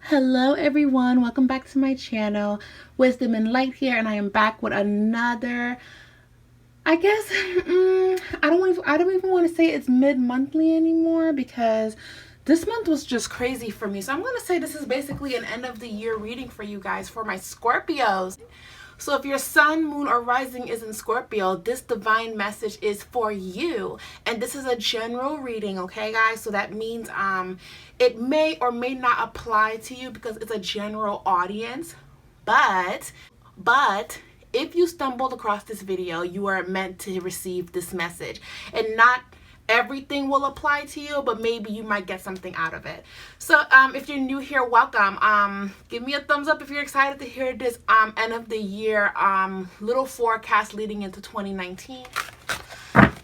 Hello everyone, welcome back to my channel. Wisdom and Light here, and I am back with another, I guess, I don't even want to say it's mid-monthly anymore because this month was just crazy for me. So I'm going to say this is basically an end of the year reading for you guys for my Scorpios. So if your sun, moon, or rising is in Scorpio, this divine message is for you. And this is a general reading, okay, guys? So that means it may or may not apply to you because it's a general audience. But if you stumbled across this video, you are meant to receive this message. And not everything will apply to you, but maybe you might get something out of it. So if you're new here, welcome. Give me a thumbs up if you're excited to hear this end of the year little forecast leading into 2019.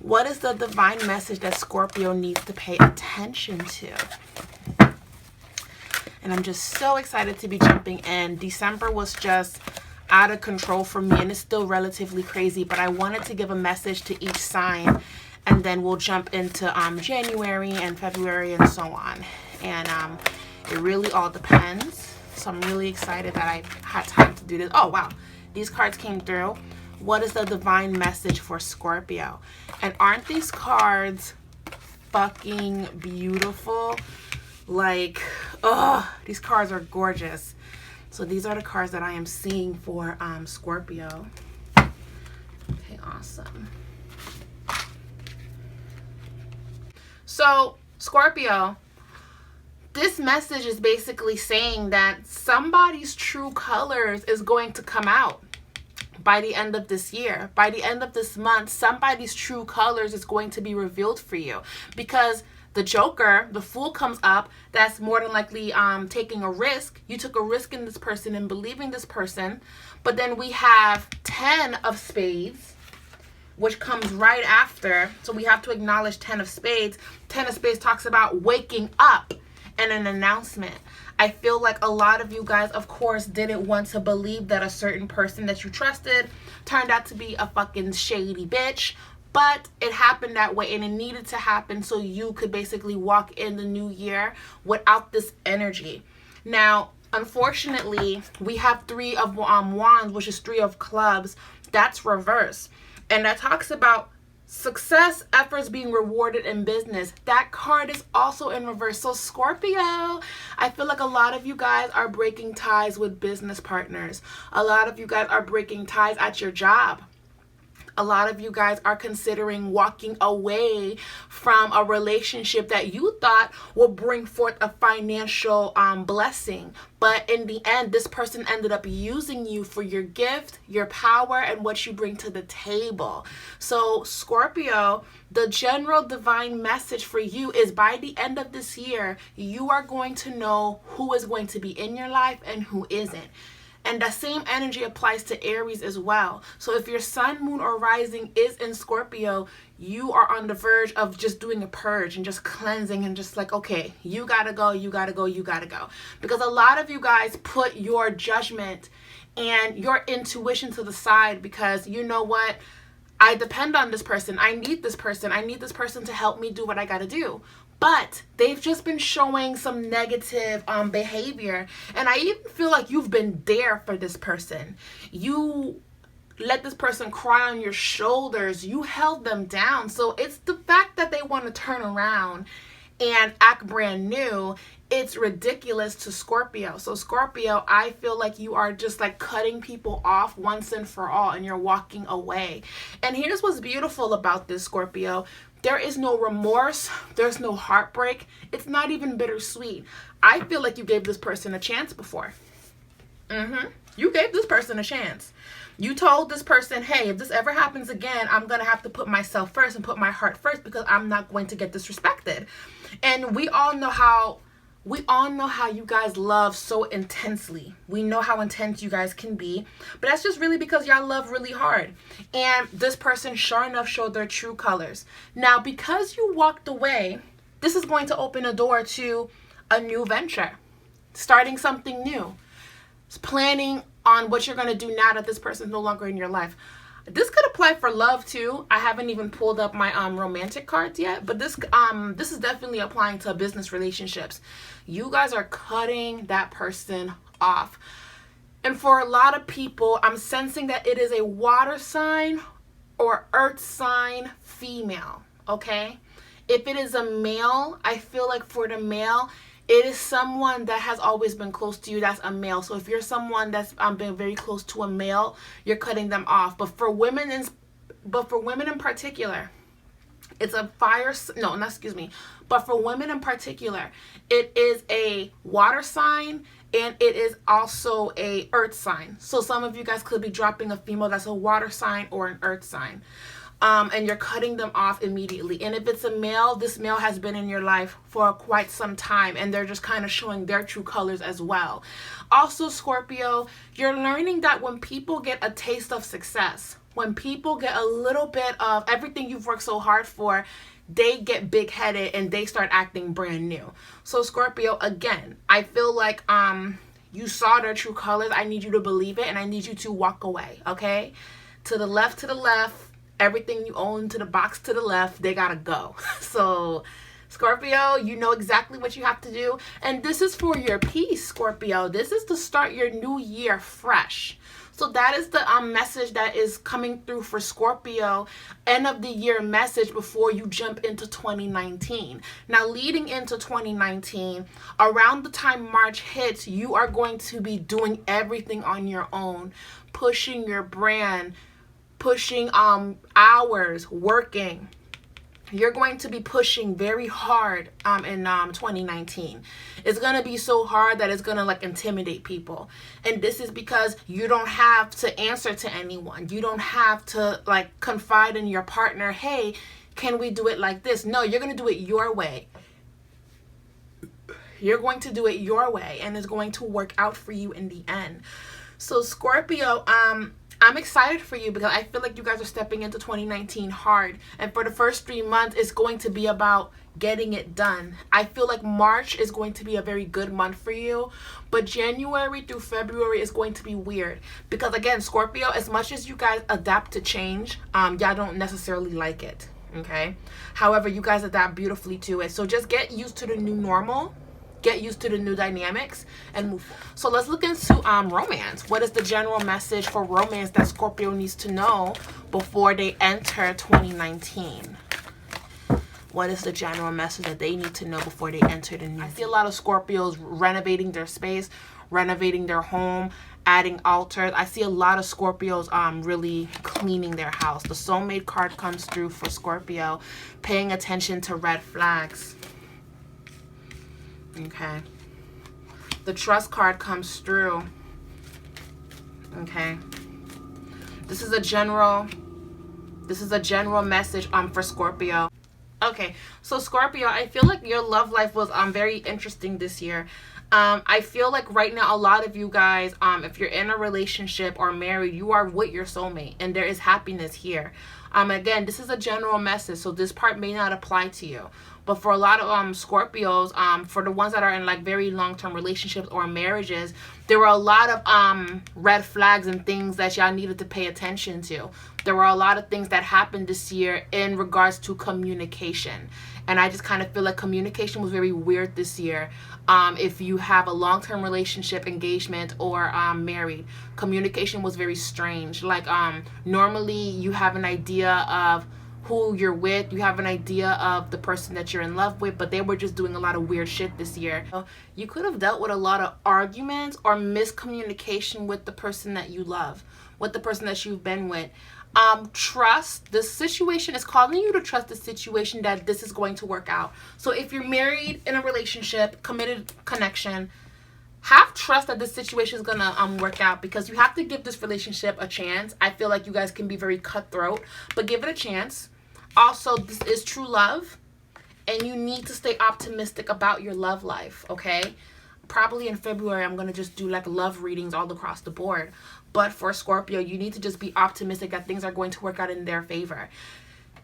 What is the divine message that Scorpio needs to pay attention to? And I'm just so excited to be jumping in. December was just out of control for me, and it's still relatively crazy, but I wanted to give a message to each sign, and then we'll jump into January and February and so on. And it really all depends. So I'm really excited that I had time to do this. Oh, wow. These cards came through. What is the divine message for Scorpio? And aren't these cards fucking beautiful? Like, oh, these cards are gorgeous. So these are the cards that I am seeing for Scorpio. Okay, awesome. So, Scorpio, this message is basically saying that somebody's true colors is going to come out by the end of this year. By the end of this month, somebody's true colors is going to be revealed for you. Because the Joker, the Fool, comes up. That's more than likely taking a risk. You took a risk in this person and believing this person. But then we have 10 of Spades, which comes right after. So we have to acknowledge 10 of Spades. 10 of Spades talks about waking up and an announcement. I feel like a lot of you guys, of course, didn't want to believe that a certain person that you trusted turned out to be a fucking shady bitch. But it happened that way, and it needed to happen so you could basically walk in the new year without this energy. Now, unfortunately, we have 3 of Wands, which is 3 of Clubs. That's reverse. And that talks about success, efforts being rewarded in business. That card is also in reverse. So Scorpio, I feel like a lot of you guys are breaking ties with business partners. A lot of you guys are breaking ties at your job. A lot of you guys are considering walking away from a relationship that you thought would bring forth a financial blessing. But in the end, this person ended up using you for your gift, your power, and what you bring to the table. So Scorpio, the general divine message for you is by the end of this year, you are going to know who is going to be in your life and who isn't. And the same energy applies to Aries as well. So if your sun, moon, or rising is in Scorpio, you are on the verge of just doing a purge and just cleansing and just like, okay, you gotta go, you gotta go, you gotta go. Because a lot of you guys put your judgment and your intuition to the side because you know what? I depend on this person. I need this person. I need this person to help me do what I gotta do. But they've just been showing some negative behavior. And I even feel like you've been there for this person. You let this person cry on your shoulders. You held them down. So it's the fact that they want to turn around and act brand new. It's ridiculous to Scorpio. So Scorpio, I feel like you are just like cutting people off once and for all, and you're walking away. And here's what's beautiful about this, Scorpio. There is no remorse. There's no heartbreak. It's not even bittersweet. I feel like you gave this person a chance before. You gave this person a chance. You told this person, hey, if this ever happens again, I'm going to have to put myself first and put my heart first because I'm not going to get disrespected. And we all know how you guys love so intensely. We know how intense you guys can be, but that's just really because y'all love really hard. And this person sure enough showed their true colors. Now, because you walked away, this is going to open a door to a new venture, starting something new, planning on what you're going to do now that this person is no longer in your life. This could apply for love too. I haven't even pulled up my romantic cards yet, but this is definitely applying to business relationships. You guys are cutting that person off. And for a lot of people, I'm sensing that it is a water sign or earth sign female, okay? If it is a male, I feel like for the male, it is someone that has always been close to you. That's a male. So if you're someone that's been very close to a male, you're cutting them off. But for women in particular, it's a fire. No, not excuse me. But for women in particular, it is a water sign and it is also a earth sign. So some of you guys could be dropping a female that's a water sign or an earth sign. And you're cutting them off immediately. And if it's a male, this male has been in your life for quite some time, and they're just kind of showing their true colors as well. Also, Scorpio, you're learning that when people get a taste of success, when people get a little bit of everything you've worked so hard for, they get big-headed and they start acting brand new. So Scorpio, again, I feel like you saw their true colors. I need you to believe it, and I need you to walk away, okay? To the left, everything you own to the box to the left, they gotta go. So Scorpio, you know exactly what you have to do. And this is for your peace, Scorpio. This is to start your new year fresh. So that is the message that is coming through for Scorpio. End of the year message before you jump into 2019. Now, leading into 2019, around the time March hits, you are going to be doing everything on your own, pushing your brand, pushing hours, working. You're going to be pushing very hard in 2019. It's going to be so hard that it's going to like intimidate people. And this is because you don't have to answer to anyone. You don't have to like confide in your partner, hey, can we do it like this? No, you're going to do it your way. You're going to do it your way, and it's going to work out for you in the end. So Scorpio, I'm excited for you because I feel like you guys are stepping into 2019 hard. And for the first 3 months, it's going to be about getting it done. I feel like March is going to be a very good month for you. But January through February is going to be weird. Because again, Scorpio, as much as you guys adapt to change, y'all don't necessarily like it. Okay? However, you guys adapt beautifully to it. So just get used to the new normal. Get used to the new dynamics and move forward. So let's look into romance. What is the general message for romance that Scorpio needs to know before they enter 2019? What is the general message that they need to know before they enter the new year? I see a lot of Scorpios renovating their space, renovating their home, adding altars. I see a lot of Scorpios really cleaning their house. The soulmate card comes through for Scorpio, paying attention to red flags. Okay. The trust card comes through. Okay. This is a general message for Scorpio. Okay. So Scorpio, I feel like your love life was very interesting this year. I feel like right now a lot of you guys, if you're in a relationship or married, you are with your soulmate and there is happiness here. Again, this is a general message, so this part may not apply to you. But for a lot of Scorpios, for the ones that are in like very long-term relationships or marriages, there were a lot of red flags and things that y'all needed to pay attention to. There were a lot of things that happened this year in regards to communication. And I just kind of feel like communication was very weird this year. If you have a long-term relationship, engagement, or married, communication was very strange. Like normally you have an idea of who you're with, you have an idea of the person that you're in love with, but they were just doing a lot of weird shit this year. You could have dealt with a lot of arguments or miscommunication with the person that you love, with the person that you've been with. Trust. The situation is calling you to trust the situation that this is going to work out. So if you're married, in a relationship, committed connection, have trust that this situation is gonna work out, because you have to give this relationship a chance. I feel like you guys can be very cutthroat, but give it a chance. Also, this is true love, and you need to stay optimistic about your love life, okay? Probably in February, I'm going to just do like love readings all across the board. But for Scorpio, you need to just be optimistic that things are going to work out in their favor.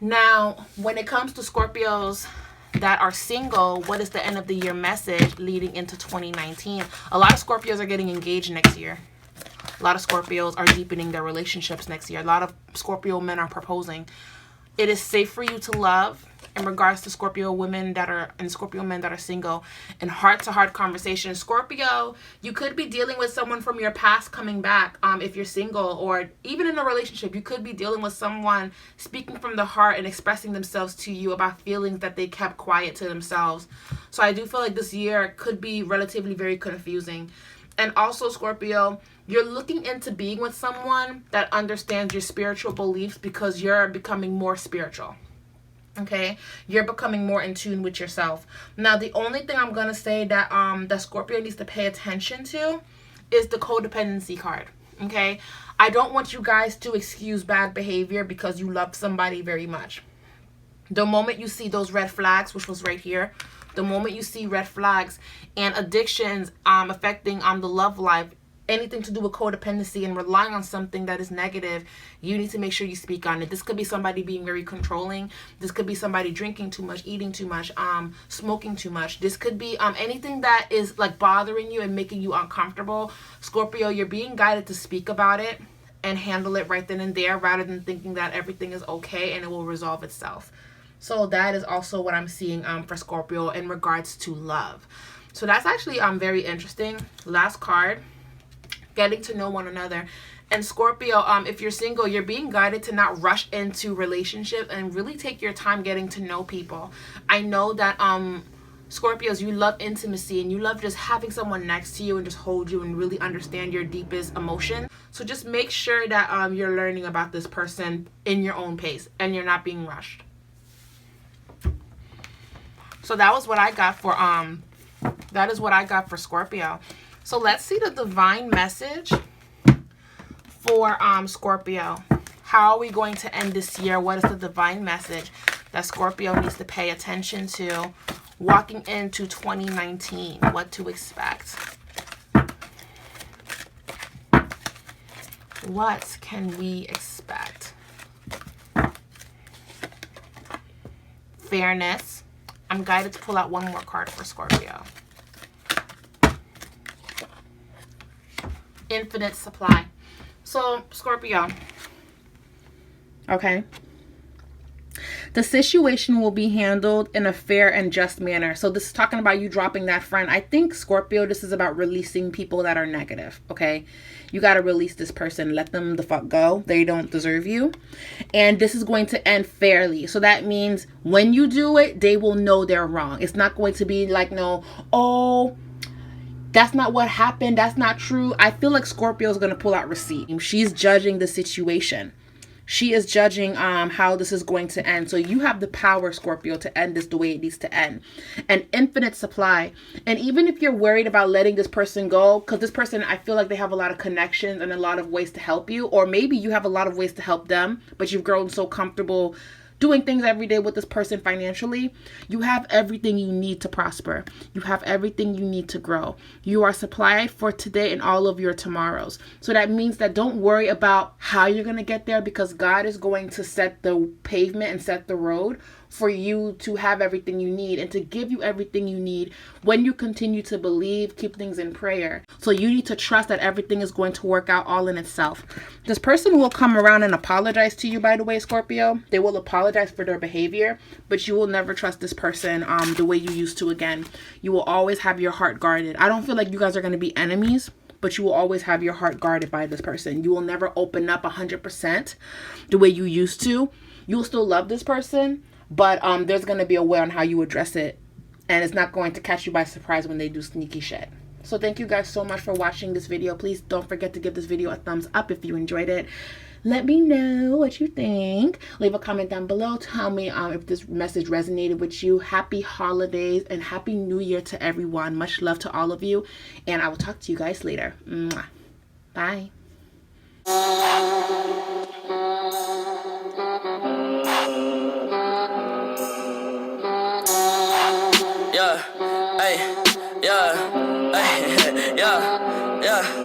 Now, when it comes to Scorpios that are single, what is the end of the year message leading into 2019? A lot of Scorpios are getting engaged next year. A A lot of Scorpios are deepening their relationships next year. A lot of Scorpio men are proposing. It is safe for you to love in regards to Scorpio women that are and Scorpio men that are single, and heart-to-heart conversation. Scorpio, you could be dealing with someone from your past coming back if you're single, or even in a relationship. You could be dealing with someone speaking from the heart and expressing themselves to you about feelings that they kept quiet to themselves. So I do feel like this year could be relatively very confusing. And also, Scorpio, you're looking into being with someone that understands your spiritual beliefs, because you're becoming more spiritual. Okay, you're becoming more in tune with yourself. Now, the only thing I'm gonna say that that Scorpio needs to pay attention to is the codependency card. Okay, I don't want you guys to excuse bad behavior because you love somebody very much. The moment you see those red flags, which was right here, the moment you see red flags and addictions affecting the love life, anything to do with codependency and relying on something that is negative, you need to make sure you speak on it. This could be somebody being very controlling. This could be somebody drinking too much, eating too much, smoking too much. This could be anything that is like bothering you and making you uncomfortable. Scorpio, you're being guided to speak about it and handle it right then and there, rather than thinking that everything is okay and it will resolve itself. So that is also what I'm seeing for Scorpio in regards to love. So that's actually very interesting. Last card, getting to know one another. And Scorpio, if you're single, you're being guided to not rush into relationships and really take your time getting to know people. I know that Scorpios, you love intimacy and you love just having someone next to you and just hold you and really understand your deepest emotion. So just make sure that you're learning about this person in your own pace and you're not being rushed. So that was what I got for that is what I got for Scorpio. So let's see the divine message for Scorpio. How are we going to end this year? What is the divine message that Scorpio needs to pay attention to walking into 2019? What to expect? What can we expect? Fairness. I'm guided to pull out one more card for Scorpio. Infinite supply. So, Scorpio. Okay. The situation will be handled in a fair and just manner. So this is talking about you dropping that friend. I think, Scorpio, this is about releasing people that are negative, okay? You got to release this person. Let them the fuck go. They don't deserve you. And this is going to end fairly. So that means when you do it, they will know they're wrong. It's not going to be like, no, oh, that's not what happened. That's not true. I feel like Scorpio is going to pull out receipt. She's judging the situation. She is judging how this is going to end. So you have the power, Scorpio, to end this the way it needs to end. An infinite supply. And even if you're worried about letting this person go, because this person, I feel like they have a lot of connections and a lot of ways to help you. Or maybe you have a lot of ways to help them, but you've grown so comfortable doing things every day with this person financially. You have everything you need to prosper. You have everything you need to grow. You are supplied for today and all of your tomorrows. So that means that don't worry about how you're going to get there, because God is going to set the pavement and set the road for you to have everything you need and to give you everything you need when you continue to believe, keep things in prayer. So you need to trust that everything is going to work out all in itself. This person will come around and apologize to you, by the way, Scorpio. They will apologize for their behavior, but you will never trust this person the way you used to again. You will always have your heart guarded. I don't feel like you guys are going to be enemies, but you will always have your heart guarded by this person. You will never open up 100% the way you used to. You will still love this person, but there's going to be a way on how you address it. And it's not going to catch you by surprise when they do sneaky shit. So thank you guys so much for watching this video. Please don't forget to give this video a thumbs up if you enjoyed it. Let me know what you think. Leave a comment down below. Tell me if this message resonated with you. Happy holidays and happy new year to everyone. Much love to all of you. And I will talk to you guys later. Mwah. Bye. Yeah, hey, yeah, hey, yeah, yeah.